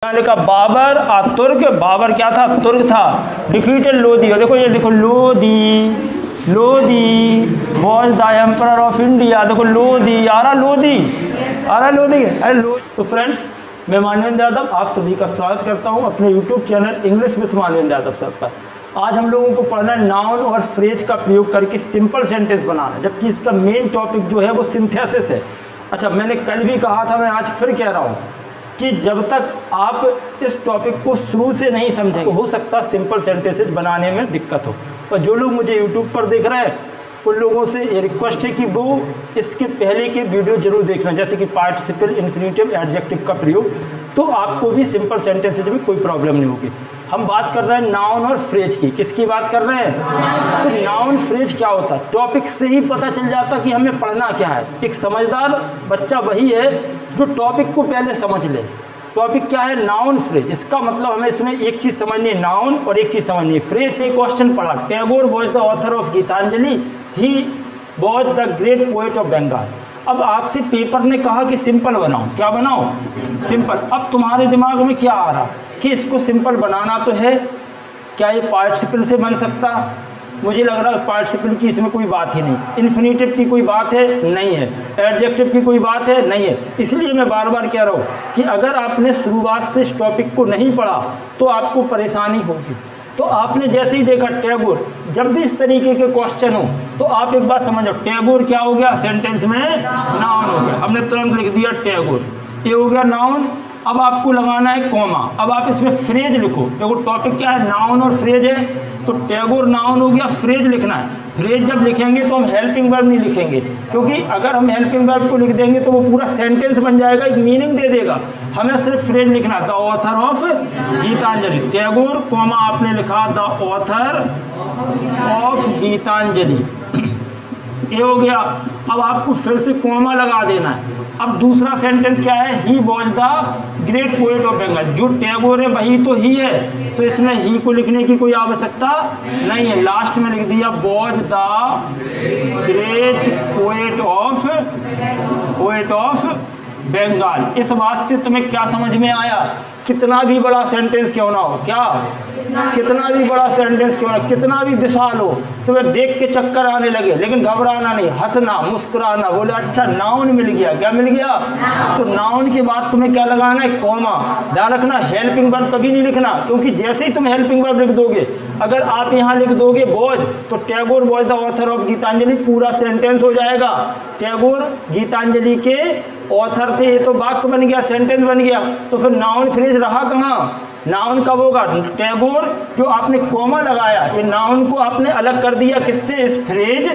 लिखा बाबर तुर्क, बाबर क्या था? तुर्क था। डिफीटेड लोधी, और देखो ये देखो Lodhi, Lodhi was the emperor of India. देखो लोधी, आ रहा लोधी, आ रहा लोधी, अरे लोधी। तो फ्रेंड्स, मैं मानवेंद्र यादव आप सभी का स्वागत करता हूं अपने YouTube channel English with Manvendra Yadav sir पर। आज हम लोगों को पढ़ना है नाउन और फ्रेज का प्रयोग करके सिंपल सेंटेंस बनाना, जबकि इसका मेन टॉपिक जो है वो सिंथेसिस है। अच्छा, मैंने कल भी कहा था, मैं आज फिर कह रहा हूँ कि जब तक आप इस टॉपिक को शुरू से नहीं समझेंगे तो हो सकता सिंपल सेंटेंसेस बनाने में दिक्कत हो। और जो लोग मुझे यूट्यूब पर देख रहे हैं उन लोगों से ये रिक्वेस्ट है कि वो इसके पहले के वीडियो जरूर देखना, जैसे कि पार्टिसिपल, इन्फिनिटिव, एडजेक्टिव का प्रयोग, तो आपको भी सिंपल सेंटेंसेज में कोई प्रॉब्लम नहीं होगी। हम बात कर रहे हैं नाउन और फ्रेज की। किसकी बात कर रहे हैं? तो नाउन फ्रेज क्या होता है, टॉपिक से ही पता चल जाता कि हमें पढ़ना क्या है। एक समझदार बच्चा वही है जो टॉपिक को पहले समझ ले। टॉपिक क्या है? Noun phrase. इसका मतलब हमें इसमें एक चीज़ समझनी है नाउन और एक चीज़ समझनी है फ्रेज। एक क्वेश्चन पढ़ा, Tagore was the author of Gitanjali, he was the great poet of Bengal. अब आपसे पेपर ने कहा कि सिंपल बनाओ। क्या बनाओ? सिंपल। अब तुम्हारे दिमाग में क्या आ रहा कि इसको सिंपल बनाना तो है, क्या ये पार्टिसिपल से बन सकता? मुझे लग रहा है पार्टिसिपल की इसमें कोई बात ही नहीं, इन्फिनिटिव की कोई बात है नहीं है, एडजेक्टिव की कोई बात है नहीं है। इसलिए मैं बार बार कह रहा हूँ कि अगर आपने शुरुआत से इस टॉपिक को नहीं पढ़ा तो आपको परेशानी होगी। तो आपने जैसे ही देखा टैगोर, जब भी इस तरीके के क्वेश्चन हो तो आप एक बात समझो, टैगोर क्या हो गया? सेंटेंस में नाउन हो गया। हमने तुरंत लिख दिया टैगोर, ये हो गया नाउन। अब आपको लगाना है कॉमा। अब आप इसमें फ्रेज लिखो। देखो टॉपिक क्या है? नाउन और फ्रेज है। तो टैगोर नाउन हो गया, फ्रेज लिखना है। फ्रेज जब लिखेंगे तो हम हेल्पिंग वर्ब नहीं लिखेंगे, क्योंकि अगर हम हेल्पिंग वर्ब को लिख देंगे तो वो पूरा सेंटेंस बन जाएगा, एक मीनिंग दे देगा। हमें सिर्फ फ्रेज लिखना, the author of Gitanjali. Tagore comma आपने लिखा द ऑथर ऑफ गीतांजलि, ये हो गया। अब आपको फिर से कॉमा लगा देना है। अब दूसरा सेंटेंस क्या है? He was the great poet of Bengal. जो टैगोर है वही तो ही है, तो इसमें ही को लिखने की कोई आवश्यकता नहीं है। लास्ट में लिख दिया was the great poet of Bengal. इस बात से तुम्हें क्या समझ में आया? कितना भी बड़ा सेंटेंस क्यों ना हो, क्या कितना भी बड़ा सेंटेंस क्यों ना, कितना भी विशाल हो, तुम्हें देख के चक्कर आने लगे, लेकिन घबराना नहीं, हंसना, मुस्कुराना, बोले अच्छा नाउन मिल गया। क्या मिल गया? तो नाउन के बाद तुम्हें क्या लगाना है? कॉमा। ध्यान रखना, हेल्पिंग वर्ब कभी नहीं लिखना, क्योंकि जैसे ही तुम हेल्पिंग वर्ब लिख दोगे, अगर आप यहाँ लिख दोगे वॉज, तो Tagore was the author of Gitanjali, पूरा सेंटेंस हो जाएगा। टैगोर गीतांजलि के ऑथर थे, ये तो वाक्य बन गया, सेंटेंस बन गया। तो फिर नाउन फ्रेज रहा कहाँ? नाउन कब होगा? टैगोर जो आपने कॉमा लगाया, ये नाउन को आपने अलग कर दिया किससे? इस फ्रेज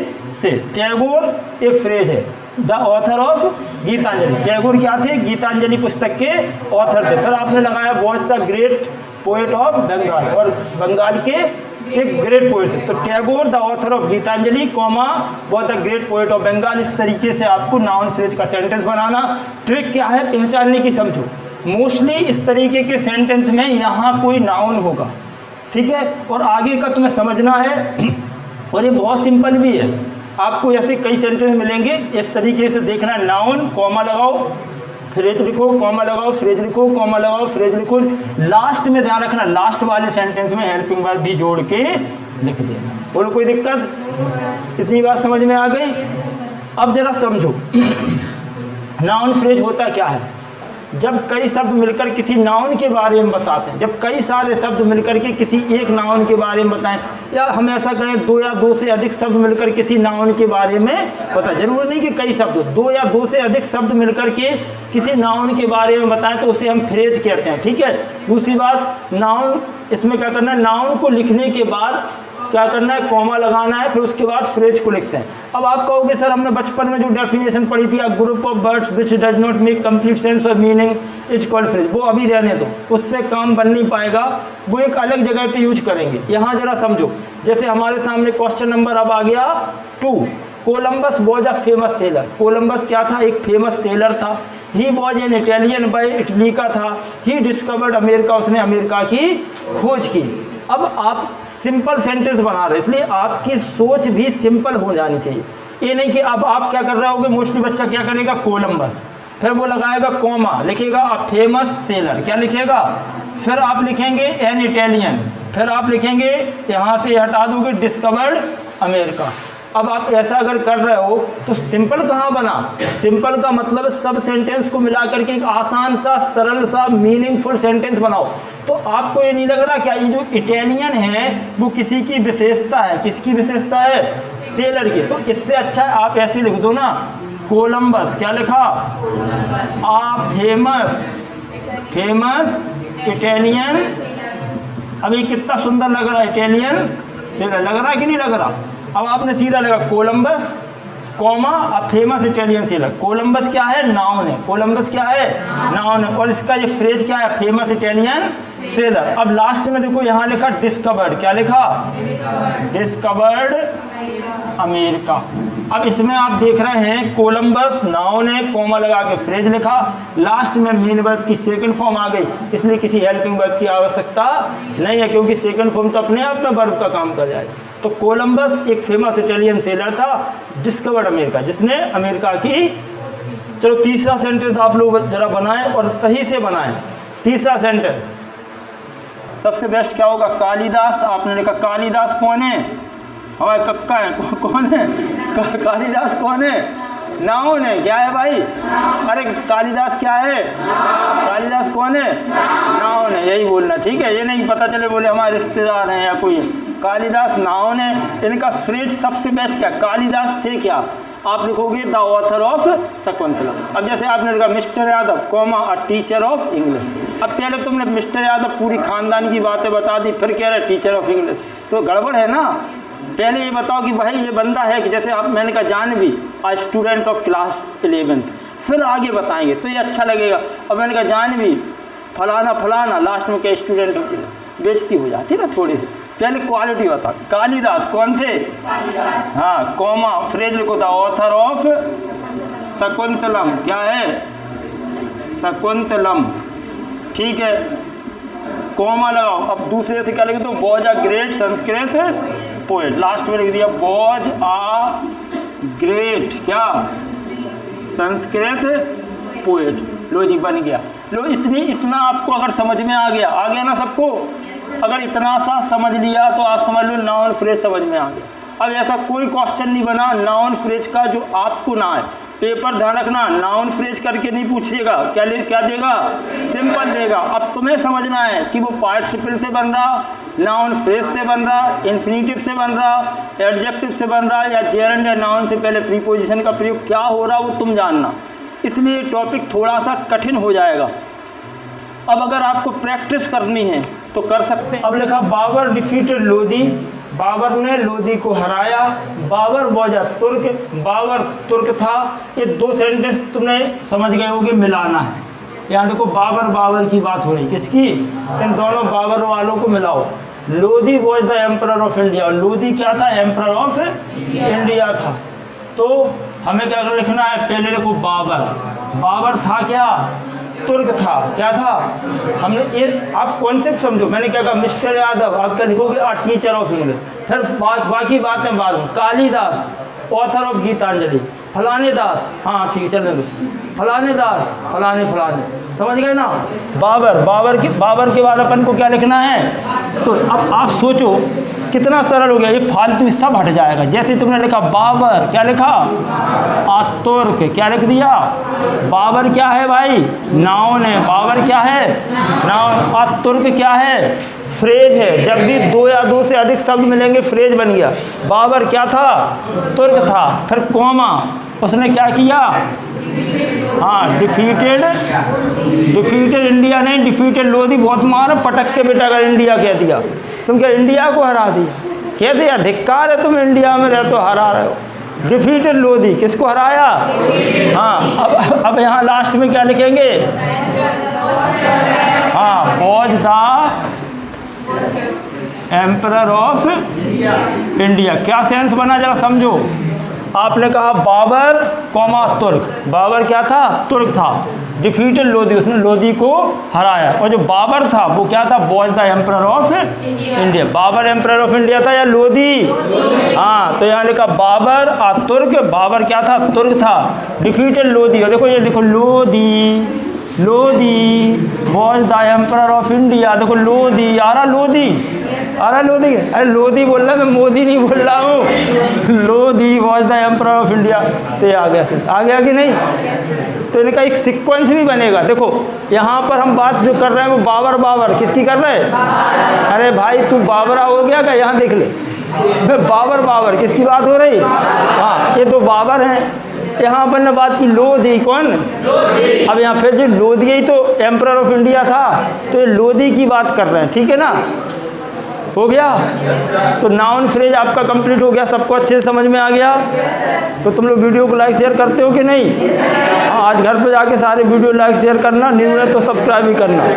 से। टैगोर एक फ्रेज है, the author of Gitanjali. Tagore क्या थे? गीतांजलि पुस्तक के ऑथर थे। फिर आपने लगाया was the great poet of Bengal, और बंगाल के एक ग्रेट पोएट थे। तो Tagore the author of Gitanjali comma was the great poet of Bengal. इस तरीके से आपको नाउन फ्रेज का सेंटेंस बनाना। ट्रिक क्या है पहचानने की, समझो। मोस्टली इस तरीके के सेंटेंस में यहाँ कोई नाउन होगा, ठीक है, और आगे का तुम्हें समझना है। और ये बहुत सिंपल भी है, आपको ऐसे कई सेंटेंस मिलेंगे, इस तरीके से देखना है। नाउन कॉमा लगाओ, फ्रेज लिखो, कॉमा लगाओ, फ्रेज लिखो, कॉमा लगाओ, फ्रेज लिखो। लास्ट में ध्यान रखना, लास्ट वाले सेंटेंस में हेल्पिंग वर्ब भी जोड़ के लिख देना। बोलो कोई दिक्कत? इतनी बात समझ में आ गई? अब जरा समझो नाउन फ्रेज होता क्या है। जब कई शब्द मिलकर किसी नाउन के बारे में बताते हैं, जब कई सारे शब्द मिलकर के किसी एक नाउन के बारे में बताएं, या हम ऐसा कहें दो या दो से अधिक शब्द मिलकर किसी नाउन के बारे में बताएं, जरूर नहीं कि कई शब्द, दो या दो से अधिक शब्द मिलकर के किसी नाउन के बारे में बताएं तो उसे हम फ्रेज कहते हैं, ठीक है। दूसरी बात, नाउन इसमें क्या करना है? नाउन को लिखने के बाद क्या करना है? कॉमा लगाना है, फिर उसके बाद फ्रेज को लिखते हैं। अब आप कहोगे सर हमने बचपन में जो डेफिनेशन पढ़ी थी, a group of words which does not make complete sense और मीनिंग इज कॉल्ड फ्रेज, वो अभी रहने दो, उससे काम बन नहीं पाएगा, वो एक अलग जगह पे यूज करेंगे। यहाँ जरा समझो, जैसे हमारे सामने क्वेश्चन नंबर अब आ गया 2। Columbus was a famous sailor. Columbus क्या था? एक फेमस सेलर था। He was an Italian boy, Italy का था। ही डिस्कवर्ड अमेरिका, उसने अमेरिका की खोज की। अब आप सिंपल सेंटेंस बना रहे हैं, इसलिए आपकी सोच भी सिंपल हो जानी चाहिए। ये नहीं कि अब आप क्या कर रहे होगे, मोस्टली बच्चा क्या करेगा? कोलंबस, फिर वो लगाएगा कॉमा, लिखेगा अ फेमस सेलर, क्या लिखेगा, फिर आप लिखेंगे एन इटालियन, फिर आप लिखेंगे यहाँ से हटा दोगे डिस्कवर्ड अमेरिका। अब आप ऐसा अगर कर रहे हो तो सिंपल कहाँ बना, सिंपल का मतलब सब सेंटेंस को मिला करके एक आसान सा सरल सा मीनिंगफुल सेंटेंस बनाओ। तो आपको ये नहीं लग रहा क्या ये जो इटालियन है वो किसी की विशेषता है, किसकी विशेषता है, सेलर की। तो इससे अच्छा आप ऐसे लिख दो ना, कोलंबस, क्या लिखा, आ फेमस इटालियन। अभी कितना सुंदर लग रहा है इटालियन सेलर, लग रहा है कि नहीं लग रहा। अब आपने सीधा लगा Columbus comma a famous Italian seller. Columbus क्या है, नाउन है, कोलंबस क्या है, नाउन है, और इसका ये फ्रेज क्या है, फेमस इटालियन सेलर। अब लास्ट में देखो यहाँ लिखा डिस्कवर्ड, क्या लिखा, डिस्कवर्ड अमेरिका। अब इसमें आप देख रहे हैं कोलंबस नाउन है, कॉमा लगा के फ्रेज लिखा, लास्ट में मेन वर्ब की सेकंड फॉर्म आ गई, इसलिए किसी हेल्पिंग वर्ब की आवश्यकता नहीं है, क्योंकि सेकंड फॉर्म तो अपने आप में वर्ब का काम कर जाएगा। तो कोलंबस एक फेमस इटालियन सेलर था, डिस्कवर्ड अमेरिका, जिसने अमेरिका की। चलो तीसरा सेंटेंस आप लोग जरा बनाएं और सही से बनाएं। तीसरा सेंटेंस सबसे बेस्ट क्या होगा, कालिदास। आपने लिखा कालिदास कौन है, हमारे कक्का है, कौन है, कालिदास कौन है, नाउन है, क्या है भाई, अरे कालिदास क्या है, कालिदास कौन है, नाउन है, यही बोलना, ठीक है। ये नहीं पता चले बोले हमारे रिश्तेदार हैं या कोई, कालिदास नाउन है। इनका फ्रेज सबसे बेस्ट क्या, कालिदास थे क्या, आप लिखोगे द ऑथर ऑफ शकुंतला। अब जैसे आपने लिखा mister Yadav comma a teacher of English. अब पहले तुमने मिस्टर यादव पूरी खानदान की बातें बता दी, फिर कह रहे टीचर ऑफ इंग्लिश, तो गड़बड़ है ना। पहले ये बताओ कि भाई ये बंदा है कि जैसे आप, मैंने कहा जानवी आ स्टूडेंट ऑफ क्लास 11th, फिर आगे बताएंगे तो ये अच्छा लगेगा। अब मैंने कहा जानवी फलाना फलाना, लास्ट में क्या स्टूडेंट ऑफ, बेइज्जती हो जाती ना थोड़ी सी। पहले क्वालिटी बता, कालिदास कौन थे, हाँ, कॉमा फ्रेज लिखो था ऑथर ऑफ शकुंतलम, क्या है, शकुंतलम, ठीक है, कॉमा लगाओ। अब दूसरे से क्या लिखे तो was a great Sanskrit poet, last में लिख दिया वॉज आ ग्रेट क्या संस्कृत पोएट। लो जी बन गया। लो इतना आपको अगर समझ में आ गया ना सबको, अगर इतना सा समझ लिया तो आप समझ लो नाउन फ्रेज समझ में आ गया। अब ऐसा कोई क्वेश्चन नहीं बना नाउन फ्रेज का जो आपको ना है। पेपर ध्यान रखना, नाउन फ्रेज करके नहीं पूछिएगा, क्या देगा, सिंपल देगा। अब तुम्हें समझना है कि वो पार्टिसिपल से बन रहा, नाउन फ्रेज से बन रहा, इन्फिनिटिव से बन रहा, एडजेक्टिव से बन रहा, या जेरेंड या नाउन से पहले प्रीपोजिशन का प्रयोग क्या हो रहा वो तुम जानना। इसलिए टॉपिक थोड़ा सा कठिन हो जाएगा। अब अगर आपको प्रैक्टिस करनी है तो कर सकते हैं। अब लिखा बाबर डिफीटेड लोधी, बाबर ने लोधी को हराया। बाबर वॉज अ तुर्क, बाबर तुर्क था। ये दो सेंटेंस तुमने समझ गए होगे, मिलाना है। यहाँ देखो बाबर की बात हो रही, किसकी, इन दोनों बाबर वालों को मिलाओ। Lodhi was the emperor of India, Lodhi क्या था, एम्परर ऑफ इंडिया था। तो हमें क्या लिखना है, पहले देखो बाबर था क्या, तुर्क था, क्या था, हमने ये आप कॉन्सेप्ट समझो। मैंने क्या कहा, मिस्टर यादव, आप क्या लिखोगे, आ टीचर ऑफ इंग्लिश। फिर बाकी बातें बाद में, कालिदास ऑथर ऑफ गीतांजलि, फलाने दास, हाँ ठीक है चलने दो, फलाने दास फलाने, समझ गए ना। बाबर के बाद अपन को क्या लिखना है। तो अब आप सोचो कितना सरल हो गया, ये फालतू सब हट जाएगा। जैसे तुमने लिखा बाबर, क्या लिखा, तुर्क, क्या लिख दिया, बाबर क्या है भाई, नाउन है, बाबर क्या है, नाउन, तुर्क क्या है, फ्रेज है। जब भी दो या दो से अधिक शब्द मिलेंगे फ्रेज बन गया। बाबर क्या था, तुर्क था, फिर कॉमा, उसने क्या किया, हाँ डिफीटेड इंडिया नहीं, डिफीटेड लोधी। बहुत मारा पटक के बेटा अगर इंडिया कह दिया, तुम क्या इंडिया को हरा दिया, कैसे यार, धिक्कार है, तुम इंडिया में रहे तो हरा रहे हो। डिफीटेड लोधी, किसको हराया, हाँ। अब यहाँ लास्ट में क्या लिखेंगे, हाँ was the emperor of India. क्या सेंस बना जरा समझो। आपने कहा बाबर कॉमा तुर्क, बाबर क्या था, तुर्क था। डिफीटेड लोधी, उसने लोधी को हराया। और जो बाबर था वो क्या था, was the emperor of India. Babur emperor of India था या लोधी? हाँ, तो यहाँ लिखा बाबर तुर्क, बाबर क्या था, तुर्क था। डिफीटेड लोधी, और देखो ये देखो Lodhi, Lodhi was the emperor of India. देखो लोधी, आ रहा लोधी, आ रहा लोधी, अरे लोधी बोल रहा, मैं मोदी नहीं बोल रहा हूँ। Lodhi was the emperor of India, तो ये आ गया, आ गया कि नहीं? तो इनका एक सीक्वेंस भी बनेगा। देखो यहाँ पर हम बात जो कर रहे हैं वो बाबर, बाबर किसकी कर रहे हैं? अरे भाई तू बाबरा हो गया क्या? यहाँ देख ले, बाबर बाबर किसकी बात हो रही? हाँ, ये तो बाबर हैं। यहाँ पर ने बात की लोधी, कौन? लोधी। अब यहाँ फिर जो लोधी ही तो एम्परर ऑफ इंडिया था, तो ये लोधी की बात कर रहे हैं, ठीक है ना? हो गया? तो नाउन फ्रेज आपका कंप्लीट हो गया, सबको अच्छे से समझ में आ गया? तो तुम लोग वीडियो को लाइक शेयर करते हो कि नहीं? हाँ, आज घर पे जाके सारे वीडियो लाइक शेयर करना, न्यू है तो सब्सक्राइब भी करना।